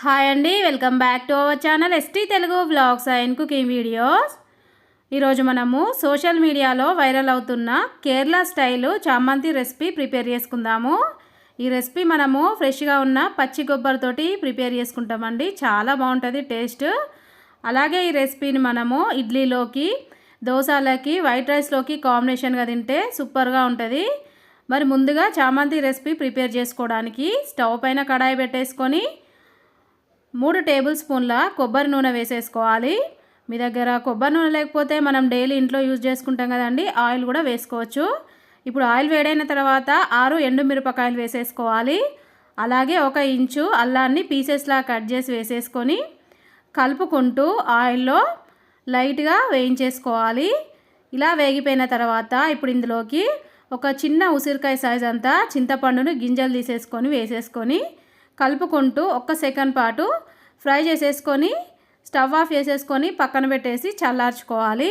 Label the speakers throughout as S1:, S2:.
S1: Hi అండి, welcome back to our channel ST Telugu vlogs and cooking videos. ఈరోజు మనము social మీడియాలో వైరల్ అవుతున్న కేరళ స్టైలు చామంతి రెసిపీ ప్రిపేర్ చేసుకుందాము. ఈ రెసిపీ మనము ఫ్రెష్గా ఉన్న పచ్చి కొబ్బరితోటి ప్రిపేర్ చేసుకుంటామండి. చాలా బాగుంటుంది టేస్ట్. అలాగే ఈ రెసిపీని మనము ఇడ్లీలోకి, దోశలకి, వైట్ రైస్లోకి కాంబినేషన్గా తింటే సూపర్గా ఉంటుంది. మరి ముందుగా చామంతి రెసిపీ ప్రిపేర్ చేసుకోవడానికి స్టవ్ పైన కడాయి పెట్టేసుకొని 3 టేబుల్ స్పూన్ల కొబ్బరి నూనె వేసేసుకోవాలి. మీ దగ్గర కొబ్బరి నూనె లేకపోతే మనం డైలీ ఇంట్లో యూజ్ చేసుకుంటాం కదండి, ఆయిల్ కూడా వేసుకోవచ్చు. ఇప్పుడు ఆయిల్ వేడైన తర్వాత 6 ఎండుమిరపకాయలు వేసేసుకోవాలి. అలాగే 1 ఇంచు అల్లాన్ని పీసెస్లా కట్ చేసి వేసేసుకొని కలుపుకుంటూ ఆయిల్లో లైట్గా వేయించేసుకోవాలి. ఇలా వేగిపోయిన తర్వాత ఇప్పుడు ఇందులోకి ఒక చిన్న ఉసిరికాయ సైజ్ అంతా చింతపండును గింజలు తీసేసుకొని వేసేసుకొని కలుపుకుంటూ 1 సెకండ్ పాటు ఫ్రై చేసేసుకొని స్టవ్ ఆఫ్ చేసేసుకొని పక్కన పెట్టేసి చల్లార్చుకోవాలి.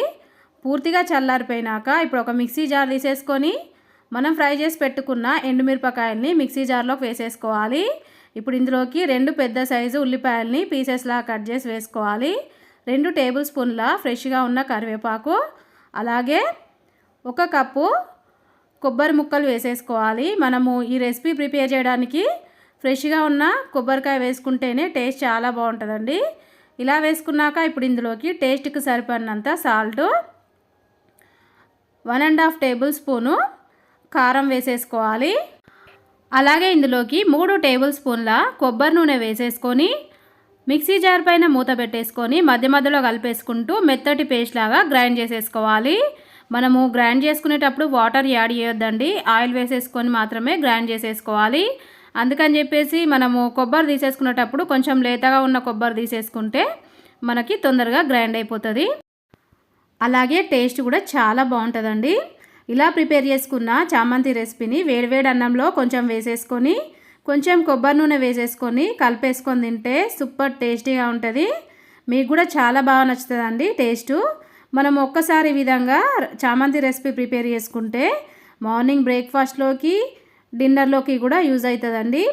S1: పూర్తిగా చల్లారిపోయినాక ఇప్పుడు ఒక మిక్సీ జార్ తీసేసుకొని మనం ఫ్రై చేసి పెట్టుకున్న ఎండుమిరపకాయల్ని మిక్సీ జార్లోకి వేసేసుకోవాలి. ఇప్పుడు ఇందులోకి 2 పెద్ద సైజు ఉల్లిపాయల్ని పీసెస్లా కట్ చేసి వేసుకోవాలి. 2 టేబుల్ స్పూన్ల ఫ్రెష్గా ఉన్న కరివేపాకు, అలాగే 1 కప్పు కొబ్బరి ముక్కలు వేసేసుకోవాలి. మనము ఈ రెసిపీ ప్రిపేర్ చేయడానికి ఫ్రెష్గా ఉన్న కొబ్బరికాయ వేసుకుంటేనే టేస్ట్ చాలా బాగుంటుందండి. ఇలా వేసుకున్నాక ఇప్పుడు ఇందులోకి టేస్ట్కి సరిపడినంత సాల్ట్, 1½ టేబుల్ స్పూను కారం వేసేసుకోవాలి. అలాగే ఇందులోకి 3 టేబుల్ స్పూన్ల కొబ్బరి నూనె వేసేసుకొని మిక్సీ జార్ పైన మూత పెట్టేసుకొని మధ్య మధ్యలో కలిపేసుకుంటూ మెత్తటి పేస్ట్ లాగా గ్రైండ్ చేసేసుకోవాలి. మనము గ్రైండ్ చేసుకునేటప్పుడు వాటర్ యాడ్ చేయొద్దండి, ఆయిల్ వేసేసుకొని మాత్రమే గ్రైండ్ చేసేసుకోవాలి. అందుకని చెప్పేసి మనము కొబ్బరి తీసేసుకునేటప్పుడు కొంచెం లేతగా ఉన్న కొబ్బరి తీసేసుకుంటే మనకి తొందరగా గ్రైండ్ అయిపోతుంది. అలాగే టేస్ట్ కూడా చాలా బాగుంటుందండి. ఇలా ప్రిపేర్ చేసుకున్న చామంతి రెసిపీని వేడివేడి అన్నంలో కొంచెం వేసేసుకొని కొంచెం కొబ్బరి నూనె వేసేసుకొని కలిపేసుకొని తింటే సూపర్ టేస్టీగా ఉంటుంది. మీకు కూడా చాలా బాగా నచ్చుతుందండి టేస్టు. మనం ఒక్కసారి ఈ విధంగా చామంతి రెసిపీ ప్రిపేర్ చేసుకుంటే మార్నింగ్ బ్రేక్ఫాస్ట్లోకి, డిన్నర్లోకి కూడా యూజ్ అవుతుందండి.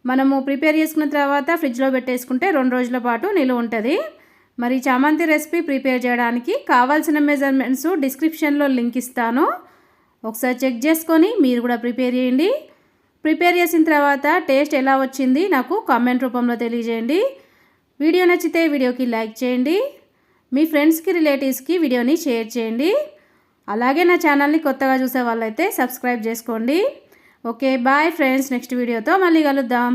S1: మనము ప్రిపేర్ చేసుకున్న తర్వాత ఫ్రిడ్జ్లో పెట్టేసుకుంటే 2 రోజుల పాటు నిలువ ఉంటుంది. మరి చామంతి రెసిపీ ప్రిపేర్ చేయడానికి కావాల్సిన మెజర్మెంట్స్ డిస్క్రిప్షన్లో లింక్ ఇస్తాను, ఒకసారి చెక్ చేసుకొని మీరు కూడా ప్రిపేర్ చేయండి. ప్రిపేర్ చేసిన తర్వాత టేస్ట్ ఎలా వచ్చింది నాకు కామెంట్ రూపంలో తెలియజేయండి. వీడియో నచ్చితే వీడియోకి లైక్ చేయండి, మీ ఫ్రెండ్స్కి, రిలేటివ్స్కి వీడియోని షేర్ చేయండి. అలాగే నా ఛానల్ని కొత్తగా చూసే వాళ్ళైతే సబ్స్క్రైబ్ చేసుకోండి. ఓకే, బాయ్ ఫ్రెండ్స్, నెక్స్ట్ వీడియోతో మళ్ళీ కలుద్దాం.